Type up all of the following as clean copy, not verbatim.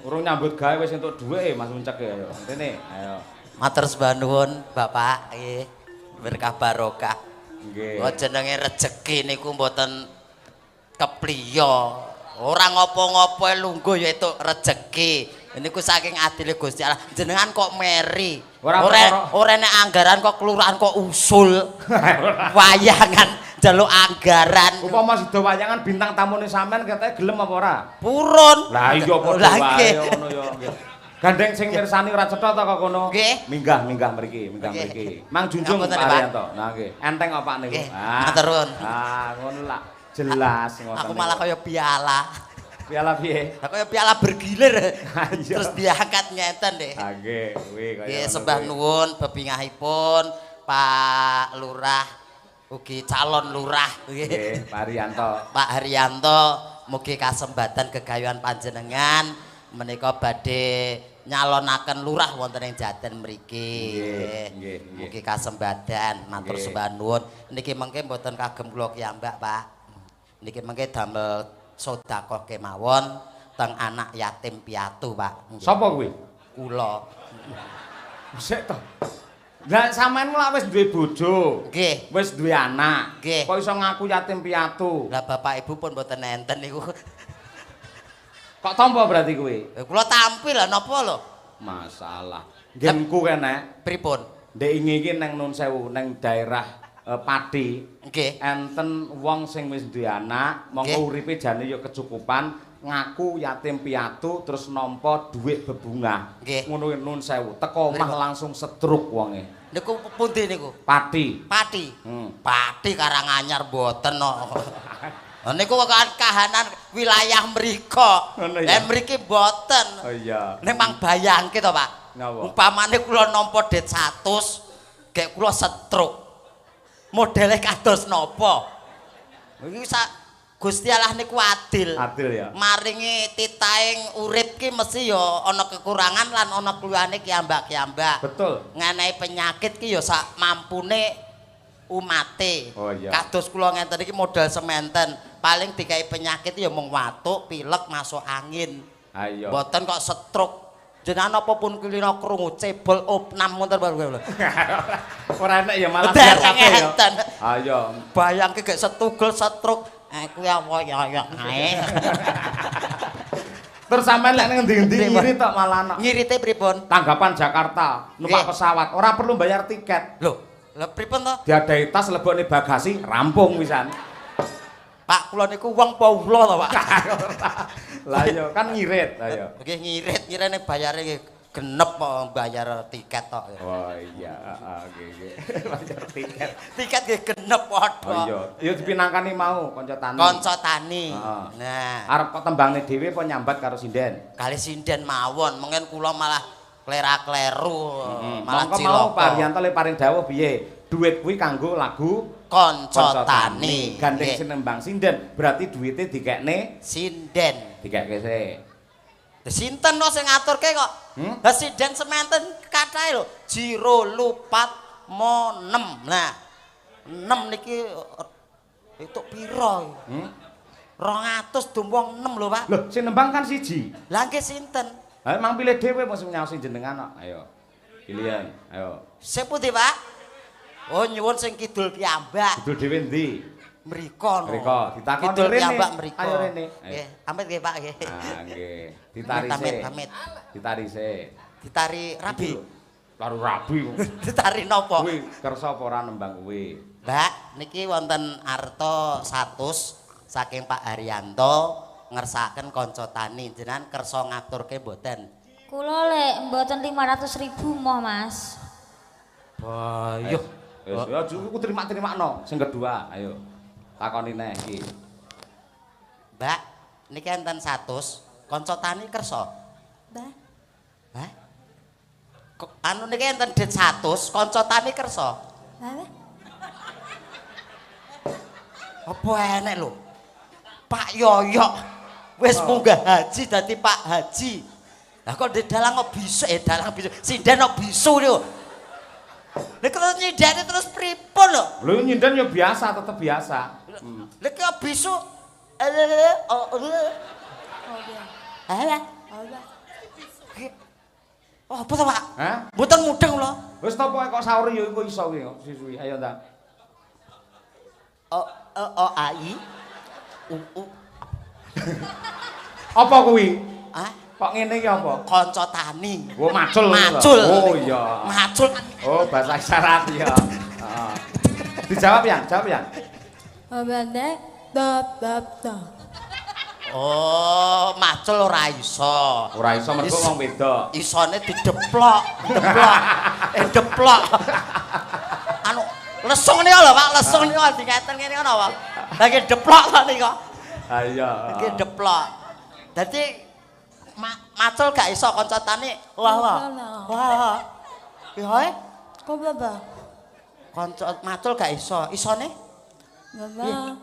Urung nyambut gawe wis entuk dhuwit Mas Uncek ayo. Rene, ayo. Matur sembah nuwun Bapak nggih. Berkah barokah. Nggih. Kok jenenge rejeki niku mboten kepliyo. Ora ngopo-ngopo lungguh ya itu rejeki. Niku saking adile Gusti Allah. Jenengan kok meri. Ora nek anggaran kok kelurahan kok usul. Wayangan jaluk anggaran. Upama sida wayangan bintang tamune sampean katanya gelem apa ora? Purun. Lah iya padha wae ngono ya nggih. Gandeng sing mirsani ora cetha ta kok kono. Nggih. Minggah mriki. Mang Junjung Pak Ariyanto. Nah nggih, enteng apa niku? Matur nuwun. Ngono lah. Jelas ngoten. Aku malah kaya piala. Piala piye? Lah kaya piala bergilir. Terus diangkat ngeten nggih. Ha nggih, kuwi kaya. Nggih sembah nuwun bebingahipun Pak Lurah ugi calon lurah nggih Pak Haryanto. Pak Haryanto mugi kasembatan gegayuhan panjenengan menika badhe nyalonaken lurah wonten ing Jaten mriki. Nggih. Mugi kasembatan matur sembah nuwun. Niki mengke mboten kagem kula kiyambak, Pak. Niki mengke damel sedekah kemawon teng anak yatim piatu, Pak. Sapa kuwi? Kula. Sik to. Lah sampean lak wis duwe bojo. Nggih. Wis duwe anak. Nggih. Kok iso ngaku yatim piatu? Lah bapak ibu pun mboten enten niku. Kok tampa berarti kuwi? Kula tampil lho napa lho? Masalah. Genku kene. Pripun? Ndek ingi iki nang Nun Sewu, nang daerah Pati. Nggih. Enten wong sing wis duwe anak, monggo uripe jane ya kecukupan, ngaku yatim piatu terus nampa dhuwit bebungah. Ngono Nun Sewu. Teko omah langsung setruk wonge. Niku pundi niku? Pati. Pati. Pati Karanganyar mboten kok. Niku kahanan wilayah mriko. Lah mriki mboten. Oh iya. Nek mang bayangke to, Pak. Umpamane kula nampa det 100, gek kula setruk. Modele kados napa? Iki Gusti Allah niku adil. Adil ya. Maringi titaing urip ki mesti ya ana kekurangan lan ana kluwane kiyambak-kiyambak. Betul. Ngenehi penyakit ki ya sak mampune umate. Oh iya. Kados kula ngenten iki modal sementen, paling dikai penyakit ya mung watuk, pilek, masuk angin. Ayo. Mboten kok stroke. Jenengan apa pun kulino krungu cebol opnam ngoten lho. Ora enak ya malah biar kabeh ya. Ayo. Bayangke gek setugel stroke, aku ya ya ae. Terus sampean lek ning ndi-ndi ngirit tok malah ana. Ngirite pripun? Tanggapan Jakarta, numpak pesawat, ora perlu bayar tiket. Lho, lha pripun to? Diadai tas lebokne bagasi, rampung pisan. Pak, kula niku wong paulo to, Pak. Lah iya kan ngirit, ayo. Nggih ngirit, ngirene bayare nggih genep kok bayar tiket tok. Oh iya, nggih. Bayar tiket. Tiket nggih genep padha. Oh iya, ya dipinangkani mau kanca tani. Kanca tani. Nah, arep kok tembangne dhewe apa nyambat karo sinden? Kali sinden mawon, mengen kula malah klera-kleru, malah cilaka. cilaka. Mau Pak Haryanto le paring dawuh piye? Duit kuwi kanggo lagu kanca tani. Gandeng sing nembang sinden, berarti duwite dikekne sinden. Dikeke sik. Sinten no sing ngaturke kok? Lah sinden sementen kathahe lho, jiro lupat mo 6. Nah, 6 niki itu piro? 200 dumpung 6 lho, Pak. Lho, sing nembang kan siji. Lah nggih sinten? Ha mang pilih dhewe mesti nyaosi jenengan kok. Ayo. Pilihan, ayo. Sing pundi, Pak? Oh, nyuwun sing kidul piyambak. Kidul dhewe ndi? Mriko no. Mriko, ditakoni kidul rene. piyambak mriko. Ayo rene. Nggih, amit nggih, Pak nggih. Ah, nggih. Ditari sik. Amit. Ditari sik. Ditari rabi. Karo rabi. Ditari napa? Kuwi kersa apa ora nembang kuwi? Mbak, niki wonten arta 100 saking Pak Haryanto ngersakaken kanca tani. Jenengan kersa ngaturke mboten? Kula lek mboten 500.000 moh, Mas. Bayuh. Wis ya aku terima-termakno. Sing kedua, ayo. Takoni neh iki. Mbak, niki enten 100, kanca tani kersa. Mbah. Hah? Anu niki enten dit 100, kanca tani kersa. Mbah. Apa enek lho? Pak Yoyok wis munggah haji dadi Pak Haji. Lah kok di dalang kok bisu dalang bisu. Sinden kok bisu lho. Lha kok nyindane terus pripun lho? Lho nyinden ya biasa, tetep biasa. Lha kok bisu Oh, apa to, Pak? Hah? Mboten mudeng lho. Wis to pokoke kok sahur ya iku iso kuwi kok sisuwi. Ayo ta. AI. Apa kuwi? Hah? Kok ngene iki apa? Kanca tani. Oh, macul. Macul. Oh iya. Macul. Oh, bahasa isyarat ya. Heeh. Dijawab ya, jawab ya. Bandek Oh, macul ora iso. Ora iso mergo wong beda. Isone dideplok, deplok. Anu, lesung nika lho, Pak, lesung nika diketen ngene ngono, Pak. Lagi deplok kok nika. Ha iya. Iki deplok. Dadi macul gak iso kanca tani. Wah. Piye? Kok baba? Kanca macul gak iso. Isone? Allah.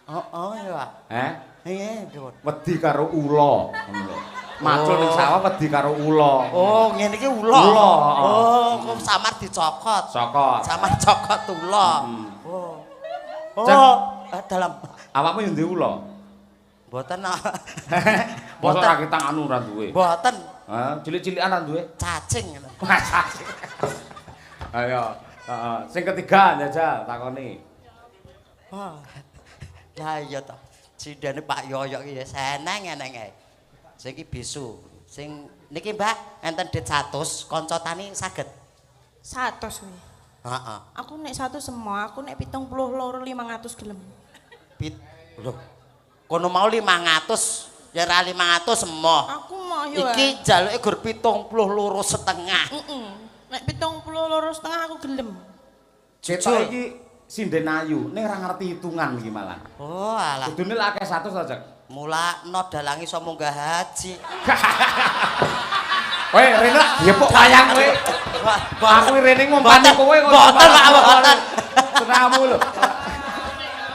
Oh iya. Iya, Wedi karo ula. Macul ning sawah wedi karo ula. Oh, ngene iki ula. Oh, kok samar dicokot. Samar cokot ula. Oh, dalam awakmu yo duwe ula. Mboten. Mosok ra kita anu ra duwe. Mboten. Hah, cilik-cilikan ra duwe. Cacing. Ayo, heeh. Sing ketiga njajal takoni. Wah. Lah iya to. Cindane Pak Yoyo iki ya seneng-eneng ae. Sing iki bisu. Sing niki Mbak enten dit 100 kanca tani saged. 100 kuwi. Heeh. Aku nek 100 semua, aku nek 72.500 gelem. Lho. Kono mau 500, ya ra 500 semua. Aku mau yo. Iki jaluke gur 72,5. Nek 72,5 aku gelem. Cetok iki sinden ayu, ning ora ngerti hitungan iki malah. Oh, alah. Kudune lak akeh 100 aja. Mulakno dalang iso munggah haji. Weh, Rena, gepok wayang kowe. Aku rene ngompani kowe kok. Mboten, Pak, mboten. Senamu lho.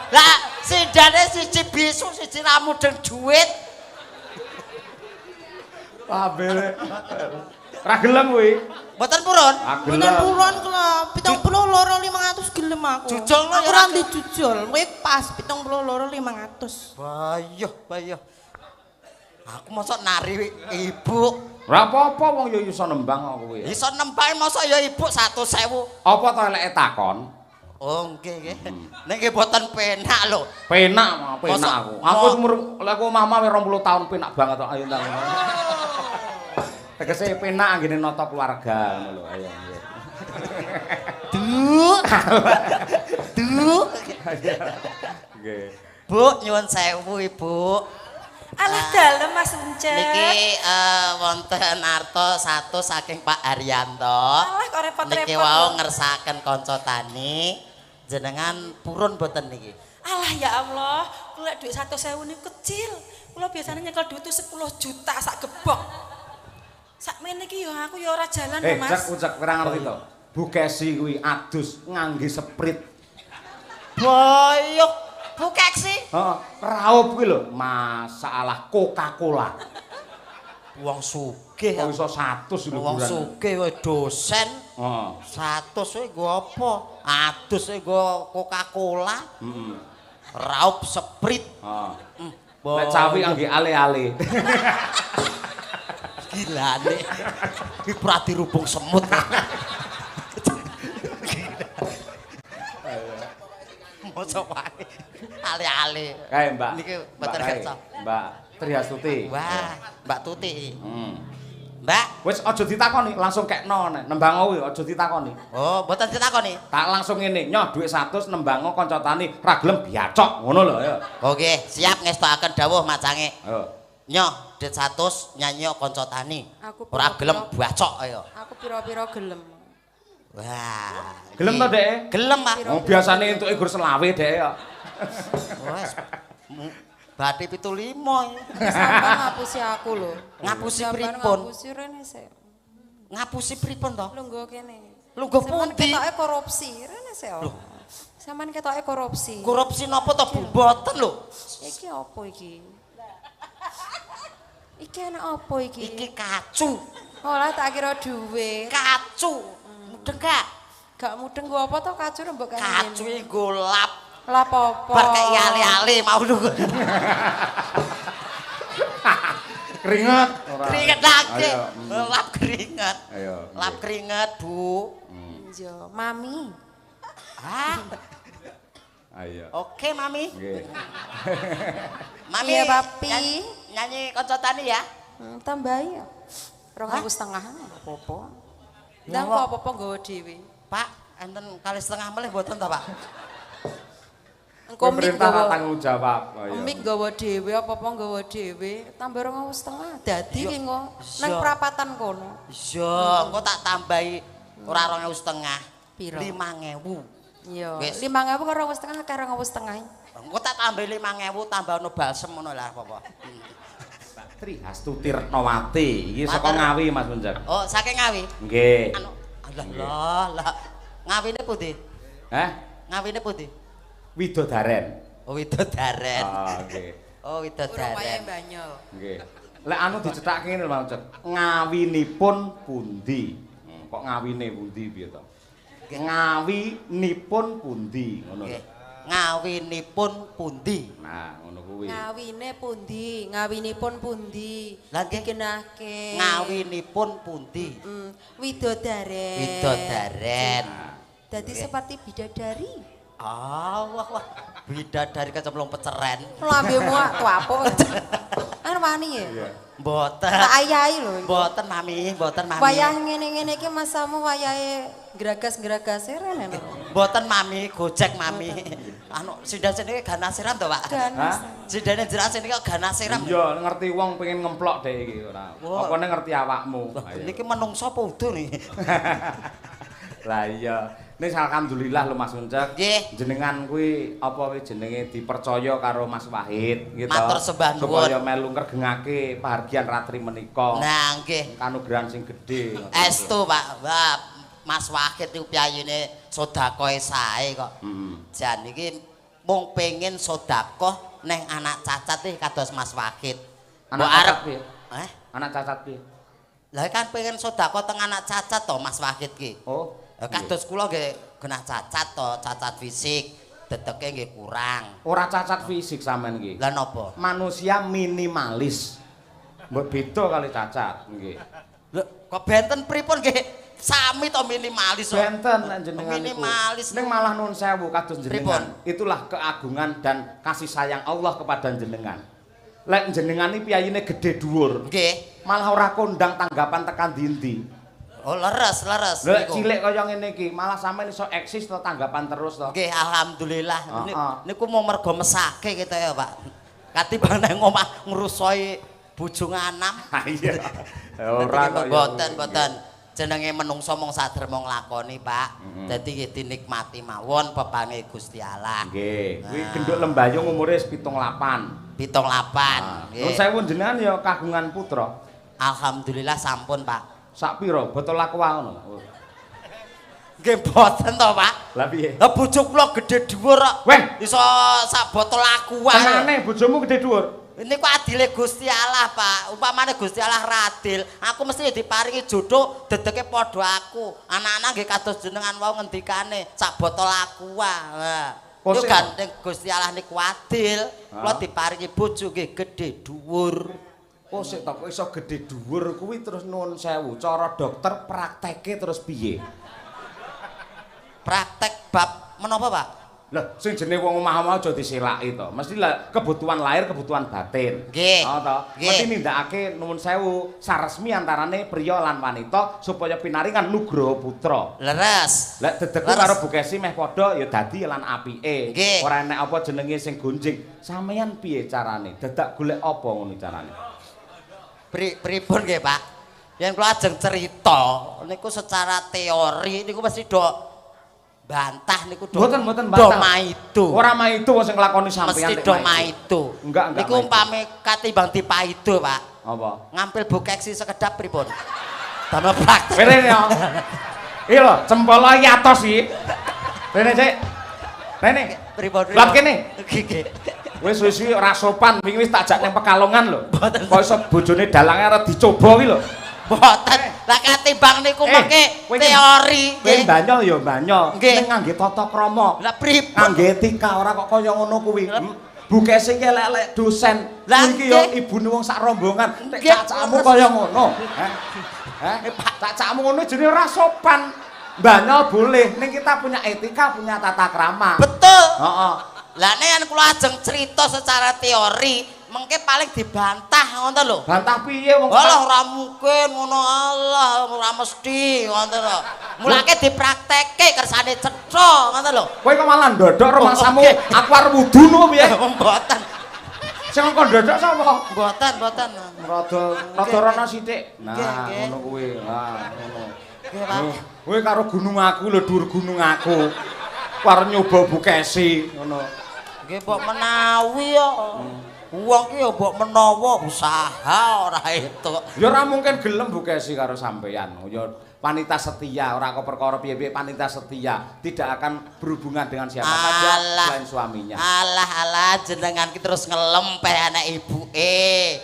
Lah, sindane siji bisu, siji ra mudeng dhuwit. Pabele. Ra gelem kuwi. Mboten purun. Mboten purun kula 72.500 gelem aku. Jujul lho, aku ora dijujul. Kuwi pas 72.500. Bayuh. Aku mosok nari ibu. Ora apa-apa wong yo iso nembang kok kuwi. Iso nembang mosok ya ibu 100.000. Apa to eleke takon? Oh, nggih. Nek nggih boten penak lho. Penak aku. Aku umur lek omah-omah 20 tahun penak banget kok. Ayo ndang. Tegese penak anggene nata keluarga ngono lho. Ayo nggih. Duh. Nggih. Bu, nyuwun sewu, Ibu. Alah dalem Mas Uncek. Niki wonten arta 100 saking Pak Haryanto. Alah kok repot-repot. Niki wau ngersakaken kanca tani. Jenengan purun boten niki? Alah ya Allah, kula duit 100.000 niku kecil. Kula biasanya nyekel duit itu 10 juta sak gebok. Sakmene iki ya aku ya ora jalan lho Mas. Cek ora ngerti to. Bu Kesi kuwi adus ngangge sprit. Boyok, Bu Keksi. Heeh, raup kuwi lho, masalah Coca-Cola. Wong sugih. Kok iso 100 lho. Wong sugih kowe dosen. Heeh. 100 kowe nggo apa? Adus kowe nggo Coca-Cola. Heeh. Raup sprit. Heeh. Nek cawi angge ale-ale. Gilane. Iki prati rubung semut. Mosok wae. Ale-ale. Kae, Mbak. Niki mboten kersa. Mbak Triastuti. Wah, Mbak Tuti. Hmm. Mbak, Wis aja ditakoni, langsung kekno nek nembang kuwi aja ditakoni. oh, mboten ditakoni. Tak langsung ngene, nyoh dhuwit 100 nembango kanca tani, ra gelem biacok, ngono lho ya. Oke, siap ngestokaken dawuh macange. Ayo. Nyoh, dit 100 nyanyi kanca tani. Aku Ora gelem bacok ayo. Aku pira-pira gelem. Wah. Gelem to, Dek? Gelem, Pak. Wong biasane entuke gur selawe, Dek ya. Wes. Bathi 75. Sampai ngapusi aku lho. Ngapusi Sampeyan pripun? Ngapusi rene sik. Ngapusi pripun to? Lungguh kene. Lungguh Sampeyan pundi? ketoke korupsi rene sik. Sampeyan ketoke korupsi. Korupsi napa to, Bu? Mboten lho. Iki apa iki? Iki ana apa iki? Iki kacu. Ora tak kira duwe. Kacu. Mudeng gak? Gak mudeng gua apa to kacu mbok kene. Kacu iki golap. Lah apa-apa. Bar kaya ale-ale mau lho. Keringet. Keringet lagi. Lap keringet. Ayo. Lap keringet, Bu. Yo, Mami. Hah? Ayo. Oke, Mami. Nggih. Mami. Iya, Papi. Nyanyi konco tani ya. Tambahi ya. 2,5 apa-apa. Ndang kok apa-apa nggawa dhewe. Pak, enten kali setengah melih mboten ta, Pak? Engko mik Pemerintah nggawa tanggung jawab. mik nggawa dhewe apa-apa nggawa dhewe. Tambah 2,5. Dadi ki engko nang perapatan kono. Iya, engko tak tambahi ora 2,5. Piro? 5.000. Iya. Wis. 5.000 karo 2,5 karo 2,5. Engko tak tambahi 5.000 tambah ono balsem ngono lah apa-apa. Tri Astuti Retnowati iki saka Ngawi Mas Munjak. Oh, saking Ngawi. Nggih. Anu, lah. Ngawine pundi? Hah? Ngawine pundi? Widodaren. Oh, Widodaren. Ah, nggih. Oh, Widodaren. Banyol. Nggih. Lek anu dicethak ngene lho Mas Munjak. Ngawinipun pundi? Kok ngawine pundi piye to? Ngawinipun pundi ngono. Nggih. Ngawinipun pundi? Nah, ngono kuwi. Ngawine pundi? Ngawinipun pundi? Lah nggih. Dikenake. Ngawinipun pundi? Widodaren. Widodaren. Dadi seperti bidadari. Wah. Bidadari kecemplung peceren. Lambemu apa? Kan wani ya? Mboten. Tak ayahi lho. Mboten Mami, mboten Mami. Wayah ngene-ngene iki masamu wayahe geragas-geragase rene lho. Mboten Mami, gojek Mami. Anu sindan sini ganasiram to, Pak? Ganas. Sindane jelasin iki ganasiram. Iya, ngerti wong pengen ngemplok dhek iki ora. Wah. Apa nek ngerti awakmu? Ayo. Niki menungso apa udo nih? Lah iya. Nis alhamdulillah lho Mas Muncak. Nggih. Jenengan kuwi apa kuwi jenenge dipercaya karo Mas Wahid gitu. Matur sembah nuwun. Supaya melu ngergengake pahargyan ratri menika. Nah, nggih. Kanugrahan sing gedhe. Estu, Pak. Wah, Mas Wahid niku piyayune sedekah sae kok. Jan iki mung pengin sedekah neng anak cacat iki kados Mas Wahid. Anak Mbok arep cacat piye? Anak cacat piye? Lah kan pengen sedekah teng anak cacat to Mas Wahid ki. Oh. Kados kula nggih genah cacat to, cacat fisik, dedeke nggih kurang. Ora cacat fisik sampean iki. Lah napa? Manusia minimalis. Mbok beda kali cacat nggih. Lho, kok benten pripun nggih? Sami to minimalis kok. Benten nek jenengan niku. Minimalis. Ning malah nuwun sewu kados Pripun? jenengan. Itulah keagungan dan kasih sayang Allah kepada jenengan. Lek jenengan iki piyayine gedhe dhuwur. Nggih. Malah ora kondang tanggapan tekan ndi-ndi. Oh, leres. Lek cilik kaya ngene iki, malah sampean iso eksis to tanggapan terus to. Nggih, alhamdulillah. Niku mau mergo mesake kita ya, Pak. Katimbang nang omah ngrusoi bojo nganam. Ha iya. Ora kok ya. Mboten. Jenenge menungso mung sadhermo nglakoni, Pak. Dadi nggih dinikmati mawon pepange Gusti Allah. Nggih, kuwi genduk lembayung umure 78. 78. Nuwun sewu jenengan ya kagungan putra. Alhamdulillah sampun, Pak. Sak pira botol aqua ngono. Nggih mboten to, Pak. Lah piye? Lah bojo kula gedhe dhuwur kok. Weh, iso sak botol aqua. Tenane bojomu gedhe dhuwur. Niku adile Gusti Allah, Pak. Umpamane Gusti Allah radil, aku mesti diparingi jodoh dedeke padha aku. Anak-anak nggih kados jenengan wau ngendikane sak botol aqua. Lah, niku gandeng Gusti Allah niku adil. Kula diparingi bojo nggih gedhe dhuwur. Oh sik to kok iso gedhe dhuwur kuwi terus nuwun sewu. Cara dokter prakteke terus piye? Praktek bab menapa, Pak? Lah sing jenenge wong omah-omah aja diselaki to. Mesti lah kebutuhan lahir, kebutuhan batin. Nggih. Oh to. Nggih. Mesti nindakake nuwun sewu saresmi antarane priya lan wanita supaya pinaringan nugraha putra. Leres. Lek dedekku karo Bu Kesi meh padha ya dadi lan apike. Nggih. Ora enek apa jenenge sing gonjing. Sampeyan piye carane? Dadak golek apa ngono carane? Pripun nggih, Pak? Yen kula ajeng cerita niku secara teori niku mesti do bantah niku do. Mboten bantah. Do maido. Ora maido wong sing nglakoni sampeyan. Mesti do maido. Enggak. Niku umpame katimbang dipaido, Pak. Apa? Ngampil bukeksi sekedap pripun? Damel praktek. Rene ya. Iya lho, cempala iki atos iki. Rene sik. Rene. Pripun? Lap kene. Nggih. Wis suwi ora sopan, wingi wis tak jak nang Pekalongan lho. Kok iso bojone dalange arep dicoba kuwi lho. Mboten. Lah katimbang niku mengke teori. Kowe mbanyol ya mbanyol. Nggih. Ning ngangge tata krama. Lah pripun? Ngangge etika ora kok kaya ngono kuwi. Bukese iki elek-elek dosen. Lah iki yo ibune wong sak rombongan. Nek cacakmu kaya ngono. Cacakmu ngono jenenge ora sopan. Mbanyol boleh, ning kita punya etika, punya tata krama. Betul. Heeh. Lah nek kan kula ajeng cerita secara teori, mengke paling dibantah ngoten lho. Bantah piye wong Allah ora mungkin ngono Allah, ora mesti ngoten lho. Mulake dipraktekke kersane cetha ngoten lho. Kowe kok malah ndodok rumahsamu, aku arep wudu no piye? Mboten. Sing kok ndodok sapa? Mboten. Rada rono sithik. Nah, ngono kuwi. Nah, ngono. Nggih, Pak. Kowe karo gunung aku lho, dhuwur gunung aku. Arep nyoba Bukesi ngono. Nggih, mbok menawi yo. Wong ki yo mbok menawa usaha ora itu. Ya ora mungkin gelem Bukesi karo sampeyan. Ya wanita setia, ora kok perkara piye-piye wanita setia, tidak akan berhubungan dengan siapa saja selain suaminya. Alah jenengan ki terus ngelempeh anak ibuke.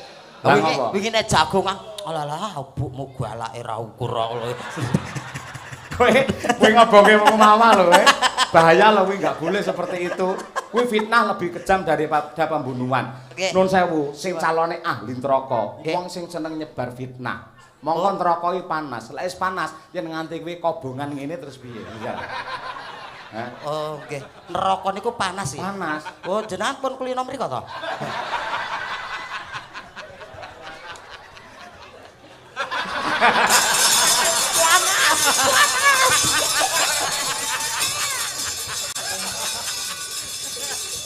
Wingi nek jagongan, alah ibukmu galake ra ukur lho. Kowe ngobonge wong mama lho, bahaya lho kuwi enggak boleh seperti itu. Kuwi fitnah lebih kejam daripada pembunuhan. Nun sewu, sing calone ahli neraka, wong sing seneng nyebar fitnah. Monggo neraka iki panas. Lek wis panas, yen nganti kuwi kobongan ngene terus piye? Oh, nggih. Neraka niku panas ya. Panas. Oh, jenengan pun kulino mriko to?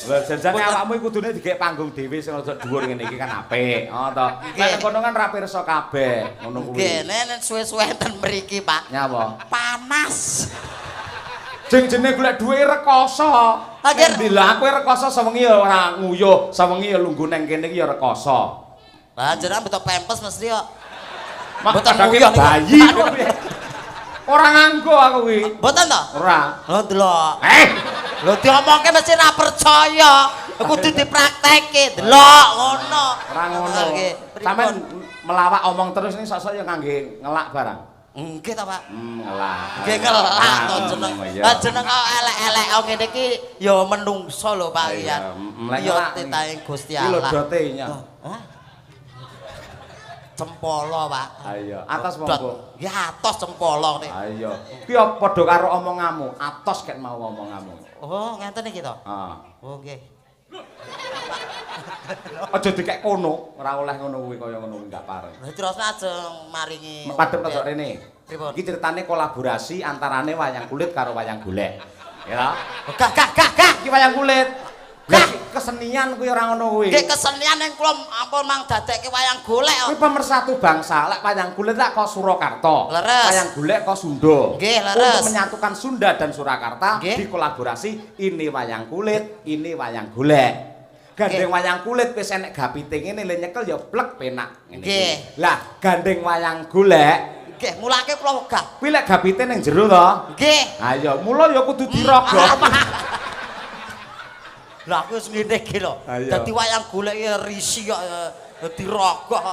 Lah jajane awakmu iku kudune digek panggung dhewe sing aja dhuwur ngene iki kan apik. Oh to. Nek kono kan ra pirsa kabeh, ngono kuwi. Nggih, nek suwe-suwe enten mriki, Pak. Nyapa? Panas. Jenenge golek dhuwit rekoso. Lah aku rekoso sewengi ya ora nguyuh, sewengi ya lungguh nang kene iki ya rekoso. Lah jenengan beto pempes mesti kok. Mboten nguyuh bayi. Ora nganggo aku kuwi. Mboten to? Ora. Lho delok. Lho diomongke mesti ra percaya. Kudu dipraktekke, delok ngono. Ora ngono. Sampeyan melawak omong terus ini sok-sok ya ngangge ngelak barang. Nggih ta, Pak? Ngelak. Nggih ngelak to jeneng. Lah jeneng kok elek-elek ngene iki ya menungso lho, Pak Iyan. Ya titahe Gusti Allah. Iki lho dote nya. Hah? Cempolo, Pak. Ayo, atos monggo. Ya atos cempolo nih. Ayo. Ki padha karo omonganmu, atos ket mau omonganmu. Oh, ngenten iki to? Heeh. Oh, nggih. Aja dikek kono, ora oleh ngono kuwi kaya ngono enggak pareng. Lah terus ajeng maringi Padhep kok rene. Pripun? Iki ceritane kolaborasi antarane wayang kulit karo wayang golek. Ya. Gak. Iki wayang kulit. Lah kesenian kuwi ora ngono kuwi. Nggih kesenian ning kula ampun mang dadekke wayang golek. Kuwi pemersatu bangsa. Lek wayang kulit lek kok Surakarta. Leres. Wayang golek kok Sunda. Nggih, leres. Untuk menyatukan Sunda dan Surakarta Nggih. dikolaborasi ini wayang kulit, ini wayang golek. Gandeng wayang kulit wis enek gapite ngene le nyekel ya blek penak ngene iki. Lah gandeng wayang golek nggih mulake kula wegah. kuwi lek gapite ning jero to. Nggih. Ayo mula ya kudu dirogo. Lah aku wis ngene iki lho. Dadi wayang golek ya risi kok dirogoh.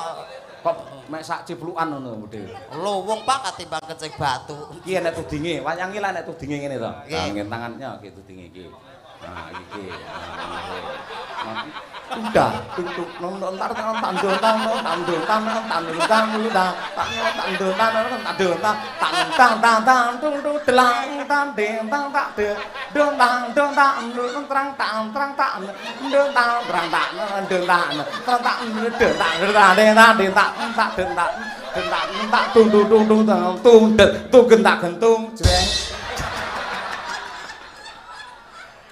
Kok mek sak ciplukan ngono model. Lho wong Pak katimbang kecing batu. Iki enek tudinge, wayang iki lah enek tudinge ngene to. Nggih. Tangannya iki tudinge iki. Nah iki. Udah, tuk nonton tar tandung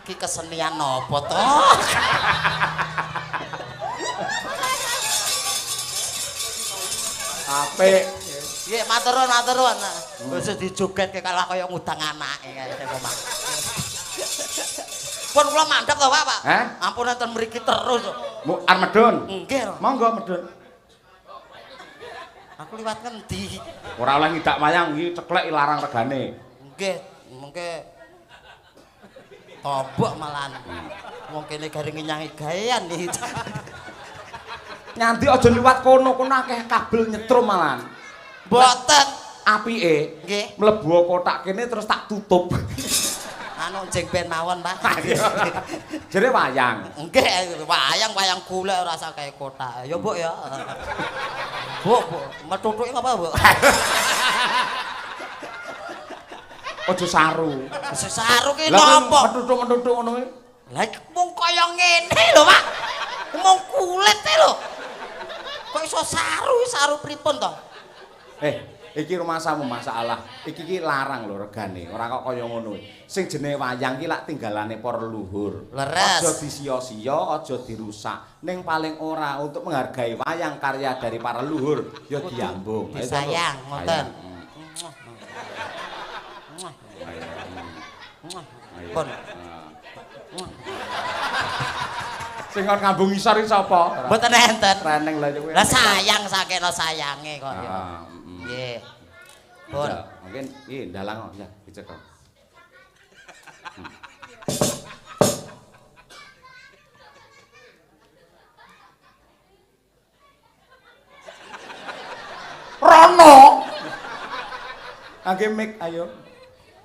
Ki kesenian apa to? apik. Nggih matur nuwun. Wis dijogetke kalah kaya ngudang anake kaya omah. Pun kula mandhap to, Pak. Ampun enten mriki terus. Arep medun. Nggih. Monggo medun. Aku liwat ngendi? Ora oleh ngidak wayang iki ceklek larang regane. Nggih, mengke tombok malahan. Wong kene garing nyanyi gawean iki. Nyanti aja liwat kono akeh kabel nyetrum malahan. Mboten. Apike Nggih. mlebu kotak kene terus tak tutup. anu jeng ben mawon, Pak. Jere wayang. Nggih, wayang golek ora usah kaya kotak. Ya, Mbok ya. Bu, metutuke ngapa, Bu? Aja saru. Saru ki napa? Metutuk ngono kuwi. Lah mung kaya ngene lho, Pak. Mung kulit e lho. Kok iso saru pripun to? Iki rumasamu masalah. Iki larang lho regane. Ora kok kaya ngono kuwi. Sing jenenge wayang ki lak tinggalane para leluhur. Leres. Aja disia-sia, aja dirusak. Ning paling ora untuk menghargai wayang karya dari para leluhur ya diambung. Disayang ngoten. Pun. Sing kon ngambung isor iki sapa? Mboten enten. Reneng lha kowe. Lah sayang sakena sayange kok ya. Nggih. Pun. Mungkin iki ndalang kok ya dicekel. Rono. Angge mik ayo.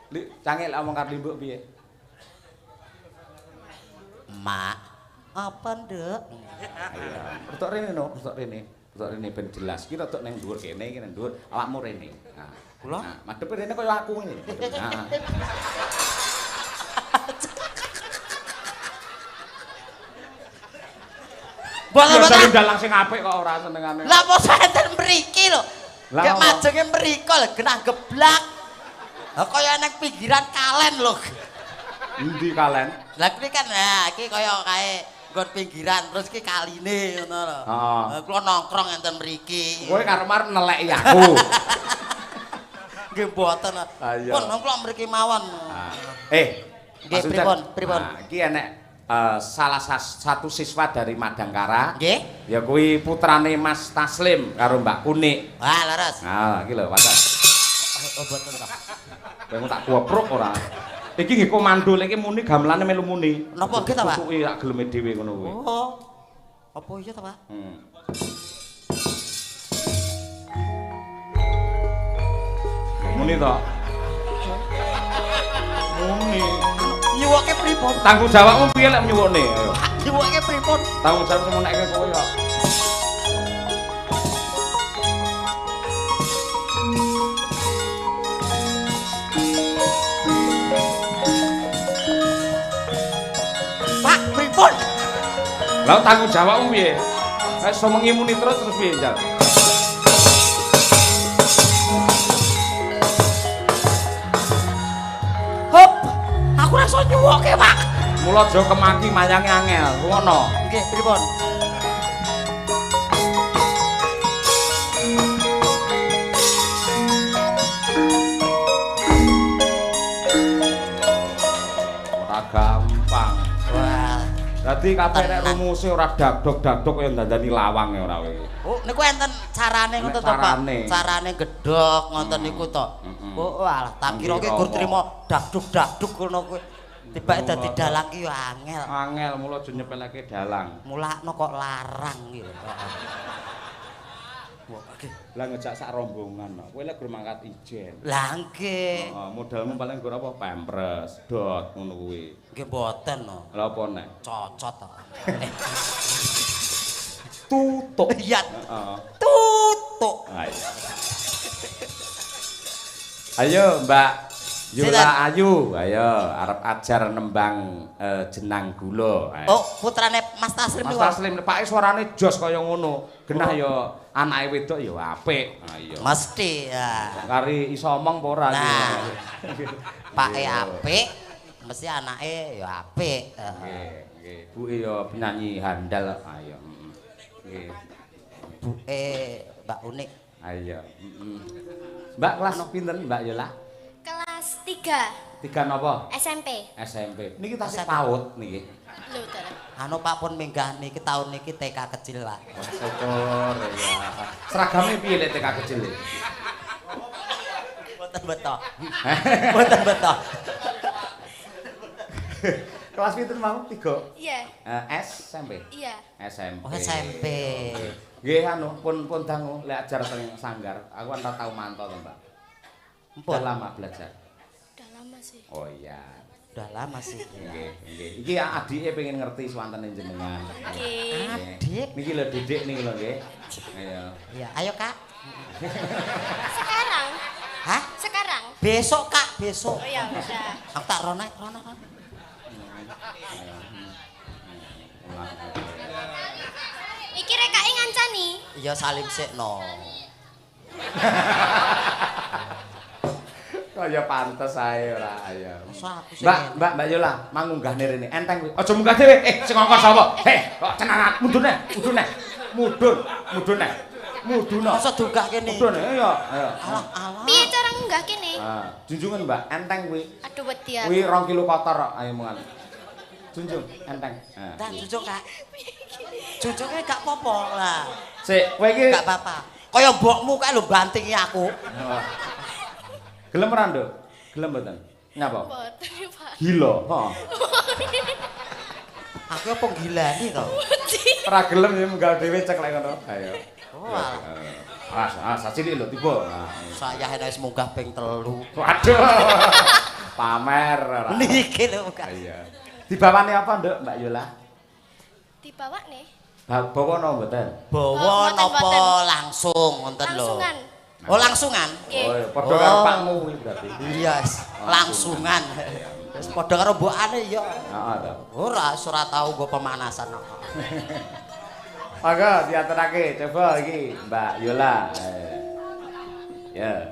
Lik cangil omong karo Limbuk piye? Mak, apa nduk? Ayo. Rtok rene no, rtok rene. Rtok rene ben jelas. Ki rtok ning dhuwur kene, iki ning dhuwur awakmu rene. Nah. Kula? Nah, madhep rene kaya aku ngene. Nah. Boten-boten dalang sing apik kok ora senengane. Lah apa enten mriki lho. Gek majenge mriko lho genah geblak. Lah kaya nang pinggiran kalen lho. Endi kalen? Lah kuwi kan iki kaya kae nggon pinggiran terus ki kaline ngono lho. Heeh. Kula nongkrong enten mriki. Kowe karep neleki aku. Nggih mboten. Ayo. Pun nongkrong mriki mawon. Nggih pripun? Iki enek salah satu siswa dari Madangkara. Nggih. Ya kuwi putrane Mas Taslim karo Mbak Kunik. Wah, leres. Nah, iki lho, wadah. Oh, boten to. Kowe tak goprok ora. Iki nggih komando lek muni gamelane melu muni. Napa nggih ta, Pak? Tutuke tak geleme dhewe ngono kuwi. Oh. Apa iya ta, Pak? Muni to. Muni. Nyuwoke pripun? Tanggung jawabmu piye lek nyuwukne? Ayo. Nyuwoke pripun? Tanggung jawab sing menekke kowe kok. Pak, pripun? Lah tanggung jawabmu piye? Nek semengi muni terus piye, Jal? Hop, aku ora iso nyuwoke, Pak. Mula aja kemaki mayange angel, ngono. Nggih, pripun? Ora gampang. Wah. Dadi kabeh nek rumuse ora dagdog-dagdog kaya ndandani lawang ora kowe. Oh, niku enten carane ngoten to, Pak. Carane gedhog ngoten niku to. Oh, alah, tak kira ki gur trimo dagdug-dagdug ngono kuwi. Tibake dadi dalang ki yo angel. Angel mula aja nyepeleke dalang. Mulakno kok larang iki lho. Lah ngejak sak rombongan. Kowe lek gur mangkat ijen. Lah nggih. Heeh, modalmu paling gur apa? Pampres, dot ngono kuwi. Nggih mboten no. Lah apa nek? Cocot to. Tutuk. Iya. Heeh. Tutuk. Ayo, Mbak Yula Ayu, ayo arep ajar nembang jenang gula. Oh, putrane Mas Taslim niku. Mas Taslim, pake suarane jos kaya ngono. Genah ya anake wedok ya apik. Ayo. Mesti ya. Kari iso omong apa ora iki? Nah. Pake apik, mesti anake ya apik. Nggih, nggih. Buke ya penyanyi handal. Ayo. Nggih. Buke Mbak Unik. Ayo. Mbak kelas pinten Mbak Yola? Kelas 3 Tiga napa? SMP. SMP. Niki tasih PAUD niki. Lho, Dalan. Anu Pak pun minggah niki tahun niki TK kecil, Pak. Syukur ya. Seragame piye lek TK kecil iki? Mboten beto. Mboten beto. Kelas pinten mau? 3. Iya. SMP. Iya. SMP. Oh, SMP. Nggih anu pun dangu lek ajar teng sanggar. Aku kan tau mantau to, Mbak. Empun. Udah lama belajar. Udah lama sih. Oh iya. udah lama sih. Nggih. Iki adike pengen ngerti swantene jenengan. Oke. Adik. Niki lho Didik niki lho nggih. Ayo. Ya, ayo Kak. Sekarang? Hah? Sekarang? Besok Kak, besok. Oh ya udah. Aku tak rono. Iki rekake ngancani. Iya salim sikno. Kaya pantes ae ora ayo. Masa aku sing Mbak Yola, mangunggah rene. Enteng kuwi. Aja munggah dhewe. Sing ngongkon sapa? Kok cenangan mudun nek. Mudun nek. Muduna. masa dugah kene. Mudun ya. Ayo. Alah. Piye cara ngunggah kene? Ah, junjungan Mbak, enteng kuwi. Aduh wedi aku. Kuwi 2 kilo kotor kok. Ayo mungan. Junjung, enteng. Dah cucuk Kak. Cucuknya gak apa-apa lah. Sik, kowe iki Gak apa-apa. Kaya mbokmu kae lho bantingi aku. gelem ora, Nduk? Gelem mboten? Ngapa? Mboten, Pak. Gila. Heeh. Aku apa gilani to? Ora gelem ya munggal dhewe cek lek ngono. Ayo. Oh, alah. Sacilik lho tiba. Saya wis munggah ping 3. Waduh. Pamer ora. Niki lho Kak. Iya. Dibawani apa, Nduk, Mbak Yola? Dibawa nih. Bawa no mboten? Bawa Mboten, napa mboten. langsung ngoten lho. Langsungan. Oh, langsungan. Nggih. Oh, padha karo pakmu kuwi berarti. Iya, langsungan. Wis padha karo mbokane ya. Heeh to. Ora tau nggo pemanasan. Monggo diaturake coba iki Mbak Yola. Ya.